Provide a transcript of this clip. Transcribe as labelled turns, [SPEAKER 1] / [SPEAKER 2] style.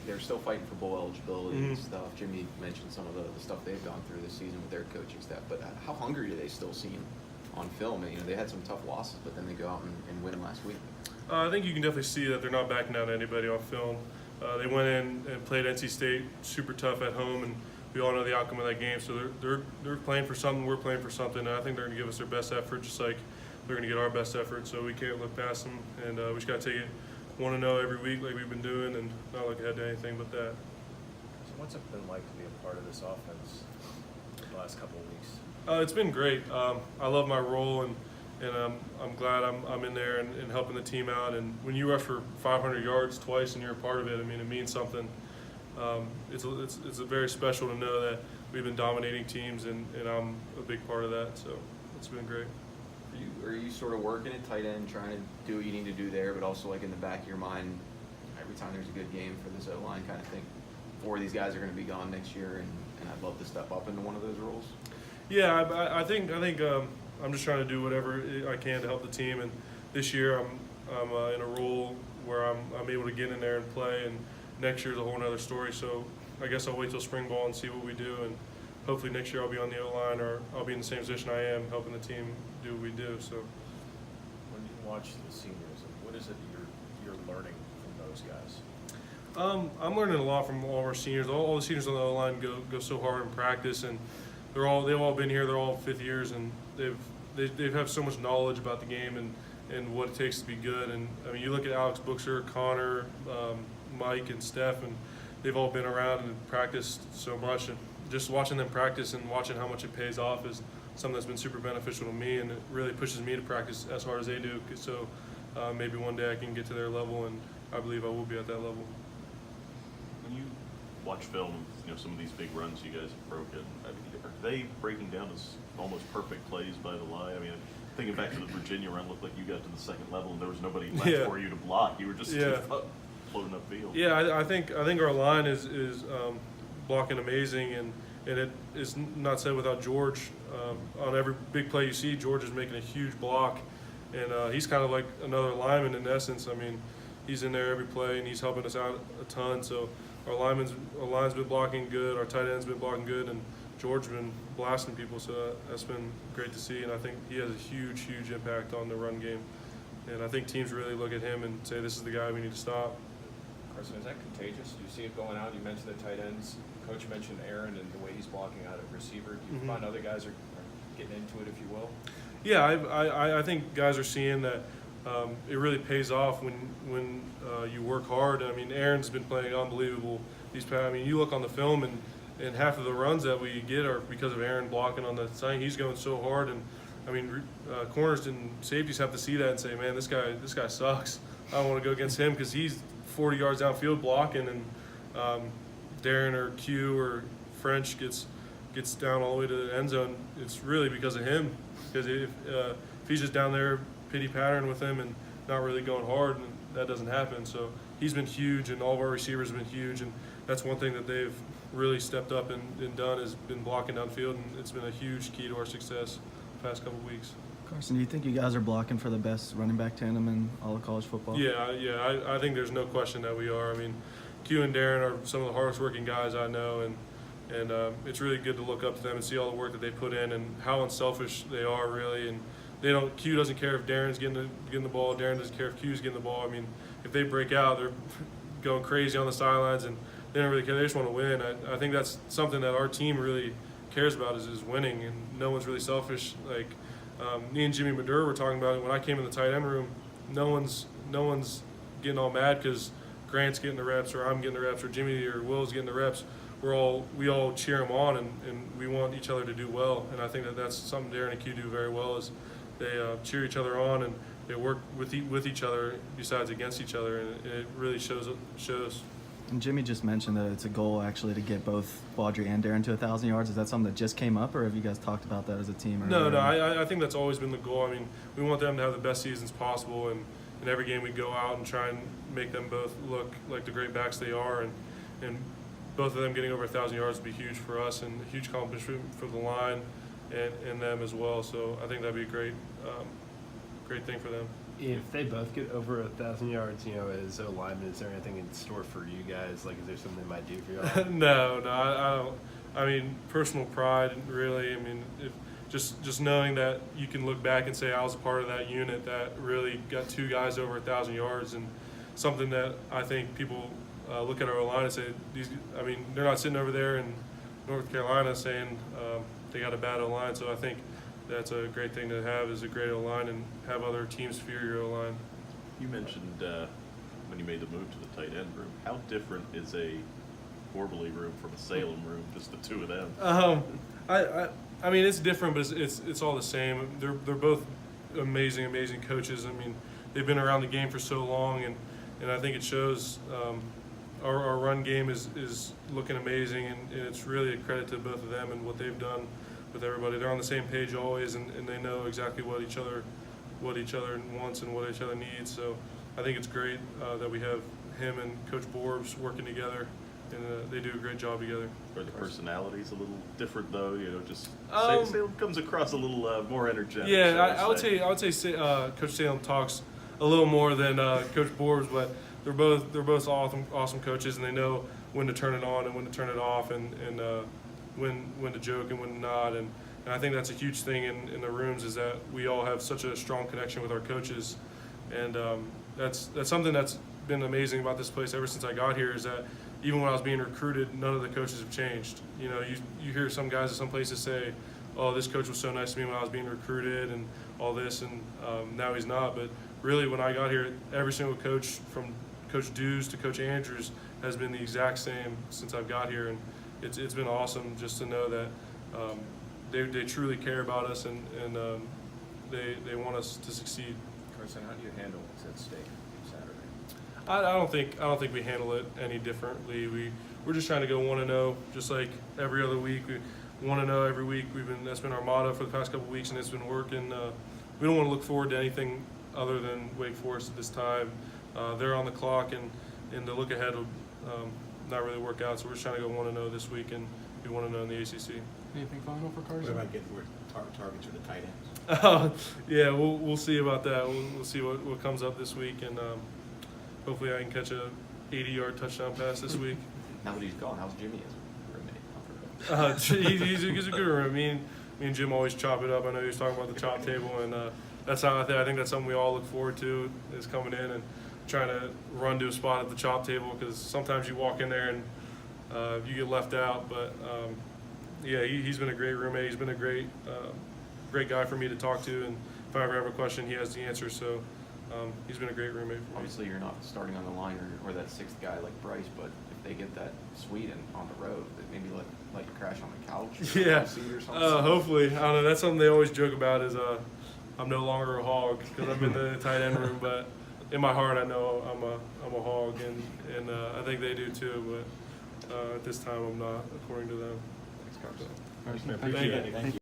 [SPEAKER 1] they're still fighting for bowl eligibility and stuff. Jimmy mentioned some of the stuff they've gone through this season with their coaching staff. But how hungry do they still seem on film? You know, they had some tough losses, but then they go out and win them last week.
[SPEAKER 2] I think you can definitely see that they're not backing down to anybody on film. They went in and played NC State super tough at home, and we all know the outcome of that game. So they're playing for something. We're playing for something. And I think they're going to give us their best effort, just like they're going to get our best effort. So we can't look past them, and we just got to take it 1-0 every week like we've been doing, and not look ahead to anything but that.
[SPEAKER 3] So what's it been like to be a part of this offense the last couple of weeks?
[SPEAKER 2] It's been great. I love my role, and I'm glad I'm in there and helping the team out. And when you rush for 500 yards twice and you're a part of it, I mean, it means something. It's very special to know that we've been dominating teams, and I'm a big part of that. So it's been great.
[SPEAKER 1] Are you sort of working at tight end, trying to do what you need to do there, but also like in the back of your mind, every time there's a good game for this O-line, kind of think 4 of these guys are going to be gone next year, and I'd love to step up into one of those roles?
[SPEAKER 2] Yeah, I think I'm just trying to do whatever I can to help the team, and this year I'm in a role where I'm able to get in there and play, and next year's a whole other story. So I guess I'll wait till spring ball and see what we do, and hopefully next year I'll be on the O-line, or I'll be in the same position I am, helping the team do what we do. So
[SPEAKER 3] when you watch the seniors, what is it you're learning from those guys?
[SPEAKER 2] I'm learning a lot from all of our seniors. All the seniors on the O-line go so hard in practice, and they've all been here. They're all fifth years, and they have so much knowledge about the game and what it takes to be good. And I mean, you look at Alex Buxer, Connor, Mike, and Steph, and they've all been around and practiced so much. And just watching them practice and watching how much it pays off is something that's been super beneficial to me, and it really pushes me to practice as hard as they do. So maybe one day I can get to their level, and I believe I will be at that level.
[SPEAKER 4] When you watch film, you know, some of these big runs you guys have broken, I mean, are they breaking down as almost perfect plays by the line? I mean, thinking back to the Virginia run, looked like you got to the second level and there was nobody left for you to block. You were just floating upfield.
[SPEAKER 2] Yeah, I think our line is blocking amazing, and it is not said without George. On every big play you see, George is making a huge block, and he's kind of like another lineman in essence. I mean, he's in there every play, and he's helping us out a ton. So our line's been blocking good, our tight end's been blocking good, and George's been blasting people. So that's been great to see, and I think he has a huge impact on the run game. And I think teams really look at him and say, this is the guy we need to stop.
[SPEAKER 3] Carson, is that contagious? Do you see it going out? You mentioned the tight ends. Coach mentioned Aaron and the way he's blocking out at receiver. Do you find other guys are getting into it, if you will?
[SPEAKER 2] Yeah, I think guys are seeing that it really pays off when you work hard. I mean, Aaron's been playing unbelievable. You look on the film, and half of the runs that we get are because of Aaron blocking on the side. He's going so hard, and I mean, corners and safeties have to see that and say, man, this guy sucks. I don't want to go against him because he's 40 yards downfield blocking, and Darren or Q or French gets down all the way to the end zone. It's really because of him. Because if he's just down there pity pattern with him and not really going hard, and that doesn't happen. So he's been huge, and all of our receivers have been huge, and that's one thing that they've really stepped up and done, has been blocking downfield, and it's been a huge key to our success the past couple of weeks.
[SPEAKER 5] Carson, do you think you guys are blocking for the best running back tandem in all of college football?
[SPEAKER 2] Yeah, I think there's no question that we are. I mean, Q and Darren are some of the hardest working guys I know, and it's really good to look up to them and see all the work that they put in and how unselfish they are, really. And Q doesn't care if Darren's getting the ball, Darren doesn't care if Q's getting the ball. I mean, if they break out, they're going crazy on the sidelines, and they don't really care. They just want to win. I think that's something that our team really cares about is winning, and no one's really selfish. Like me and Jimmy Madure were talking about it when I came in the tight end room. No one's getting all mad because Grant's getting the reps, or I'm getting the reps, or Jimmy or Will's getting the reps. We all cheer them on, and we want each other to do well. And I think that's something Darren and Q do very well, is they cheer each other on, and they work with each other besides against each other, and it really shows.
[SPEAKER 5] And Jimmy just mentioned that it's a goal actually to get both Baudry and Darren to 1,000 yards. Is that something that just came up, or have you guys talked about that as a team?
[SPEAKER 2] No, I think that's always been the goal. I mean, we want them to have the best seasons possible, and in every game we go out and try and make them both look like the great backs they are, and both of them getting over 1,000 yards would be huge for us and a huge accomplishment for the line and them as well. So I think that'd be a great thing for them.
[SPEAKER 6] If they both get over 1,000 yards, as O linemen, is there anything in store for you guys? Like, is there something they might do for y'all?
[SPEAKER 2] No, I don't. I mean, personal pride, really. I mean, just knowing that you can look back and say I was a part of that unit that really got 2 guys over 1,000 yards, and something that I think people look at our line and say they're not sitting over there in North Carolina saying they got a bad O-line. So I think that's a great thing to have, is a great O-line, and have other teams fear your O-line.
[SPEAKER 4] You mentioned when you made the move to the tight end room, how different is a Corbally room from a Salem room, just the two of them?
[SPEAKER 2] I mean, it's different, but it's all the same. They're both amazing coaches. I mean, they've been around the game for so long, and I think it shows. Our run game is looking amazing, and it's really a credit to both of them and what they've done with everybody. They're on the same page always, and they know exactly what each other wants and what each other needs. So I think it's great that we have him and Coach Borbs working together, and they do a great job together.
[SPEAKER 4] Are the personalities a little different though? Just
[SPEAKER 2] Um,
[SPEAKER 4] Salem comes across a little more energetic.
[SPEAKER 2] Yeah,
[SPEAKER 4] shall
[SPEAKER 2] I would say Coach Salem talks a little more than Coach Borbs, but they're both awesome coaches, and they know when to turn it on and when to turn it off, and when to joke and when not. And I think that's a huge thing in the rooms, is that we all have such a strong connection with our coaches, and that's something that's been amazing about this place ever since I got here, is that even when I was being recruited, none of the coaches have changed. You hear some guys at some places say, "Oh, this coach was so nice to me when I was being recruited," and all this, and now he's not. But really, when I got here, every single coach, from Coach Dews to Coach Andrews, has been the exact same since I've got here, and it's been awesome just to know that they truly care about us, and they want us to succeed.
[SPEAKER 3] Carson, how do you handle what's at stake Saturday?
[SPEAKER 2] I don't think we handle it any differently. We're just trying to go 1-0, just like every other week. We 1-0 every week. That's been our motto for the past couple of weeks, and it's been working. We don't want to look forward to anything other than Wake Forest at this time. They're on the clock, and the look ahead will not really work out. So we're just trying to go 1-0 this week and be 1-0 in the ACC.
[SPEAKER 7] Anything final for
[SPEAKER 8] What
[SPEAKER 7] Carson?
[SPEAKER 8] about getting more targets for the tight ends?
[SPEAKER 2] Yeah, we'll see about that. We'll see what comes up this week, and hopefully I can catch a 80-yard touchdown pass this week.
[SPEAKER 1] Now that he's gone, how's Jimmy as a roommate?
[SPEAKER 2] He's a good room. Me and Jim always chop it up. I know he was talking about the chop table, and that's how I think that's something we all look forward to, is coming in and trying to run to a spot at the chop table, because sometimes you walk in there and you get left out. But yeah, he's been a great roommate. He's been a great guy for me to talk to, and if I ever have a question, he has the answer. So he's been a great roommate for me.
[SPEAKER 1] Obviously, you're not starting on the line or that 6th guy like Bryce, but if they get that suite and on the road, that maybe let you crash on the couch or
[SPEAKER 2] Yeah,
[SPEAKER 1] on the seat or something.
[SPEAKER 2] hopefully. I don't know. That's something they always joke about, is I'm no longer a hog because I'm in the tight end room, but in my heart I know I'm a hog, and I think they do too. But at this time I'm not, according to them.
[SPEAKER 1] Thanks, Carson.
[SPEAKER 7] Carson,
[SPEAKER 2] Thank you.
[SPEAKER 7] Thank you.